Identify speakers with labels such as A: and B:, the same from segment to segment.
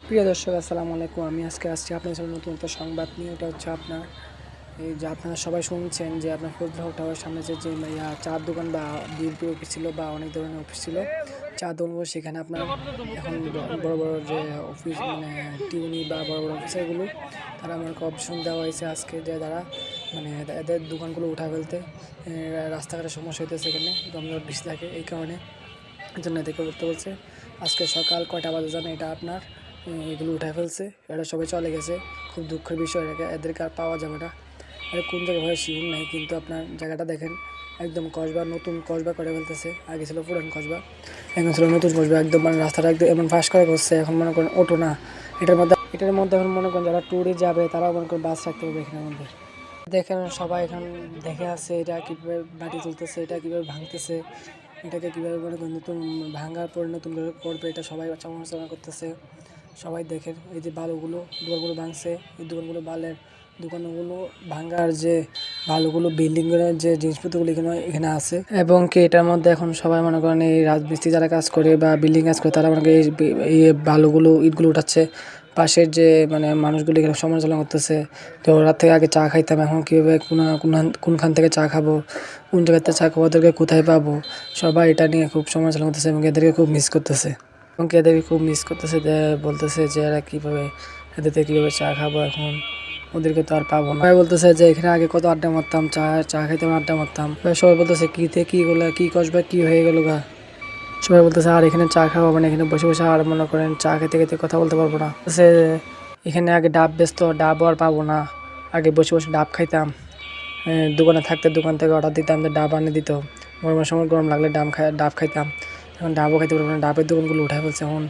A: প্রিয় দর্শক, আসসালামু আলাইকুম। আমি আজকে আসছি আপনার সাথে নতুন একটা সংবাদ নিয়ে। এটা হচ্ছে আপনার এই যে আপনারা সবাই শুনছেন যে আপনার ফজলুল হক টাওয়ারের সামনে যে চার দোকান বা বিএনপি অফিস ছিল বা অনেক ধরনের অফিস ছিল, চা দোকানগুলো সেখানে আপনার এখন বড় বড় যে অফিস মানে টিউনি বা বড় বড় অফিসারগুলো তারা আমাকে অপশন দেওয়া হয়েছে আজকে যে তারা মানে এদের দোকানগুলো উঠা ফেলতে। রাস্তাঘাটের সমস্যা হইতেছে, এখানে দমদম বেশি থাকে, এই কারণে জন্য এদেরকে করতে বলছে। আজকে সকাল কয়টা বাজে জানে এটা আপনার এগুলো উঠায় ফেলছে, এরা সবাই চলে গেছে। খুব দুঃখের বিষয়, এদেরকে আর পাওয়া যাবে না। এটা কোন জায়গায় হয় শিউর নাই, কিন্তু আপনার জায়গাটা দেখেন একদম কসবা, নতুন কসবা করে ফেলতেছে। আগে ছিল পুরান কসবা, এখন ছিল নতুন কসবা। একদম মানে রাস্তাটা একদম এমন ফাঁস করে করছে, এখন মনে করেন অটো না, এটার মধ্যে এখন মনে করেন যারা ট্যুরে যাবে তারাও মনে করেন বাস রাখতে পারবে এখানের মধ্যে। দেখেন সবাই এখন দেখে আছে এটা কীভাবে মাটি তুলতেছে, এটা কীভাবে ভাঙতেছে, এটাকে কীভাবে মনে করেন নতুন ভাঙার পরে নতুন করে করবে, এটা সবাই সমালোচনা করতেছে। সবাই দেখেন এই যে বালুগুলো দোকানগুলো ভাঙছে, এই দোকানগুলো ভাঙার যে বালুগুলো বিল্ডিংয়ের যে জিনিসপত্রগুলো এখানে আছে, এবং কি এটার মধ্যে এখন সবাই মনে করেন এই রাজমিস্ত্রি যারা কাজ করে বা বিল্ডিং কাজ করে তারা মনে করেন এই বালুগুলো ইটগুলো উঠাচ্ছে। পাশের যে মানে মানুষগুলো এখানে সমালোচনা করতেছে, তো রাত থেকে আগে চা খাইতাম, এখন কীভাবে কোনখান থেকে চা খাবো, কোন জায়গাতে চা খাবো, ওদেরকে কোথায় পাবো, সবাই এটা নিয়ে খুব সমালোচনা করতেছে এবং এদেরকে খুব মিস করতেছে। এবং এদেরকে খুব মিস করতেছে, বলতেছে যে এরা কীভাবে এদের থেকে কীভাবে চা খাবো, এখন ওদেরকে তো আর পাবো না। সবাই বলতেছে যে এখানে আগে কত আড্ডা মারতাম, চা চা খাইতাম, আড্ডা মারতাম। সবাই বলতেছে কী থেকে কী করলো, কী কসবা কী হয়ে গেল গা। সবাই বলতেছে আর এখানে চা খাওয়া মানে এখানে বসে বসে আর মনে করেন চা খেতে খেতে কথা বলতে পারবো না। সে এখানে আগে ডাব বেচতো, ডাবও আর পাবো না। আগে বসে বসে ডাব খাইতাম, দোকানে থাকতে দোকান থেকে অর্ডার দিতাম, যে ডাব আনে দিত। গরমের সময় গরম লাগলে ডাব খাইতাম। এখন ডাবও খাইতে পারবো না, ডাবের দোকানগুলো উঠে ফেলছে। এখন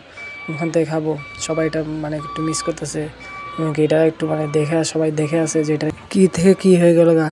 A: ওখান থেকে খাবো, সবাই এটা মানে একটু মিস করতেছে। এবং এটা একটু মানে সবাই দেখে আছে যে এটা কী থেকে কী হয়ে গেল গা।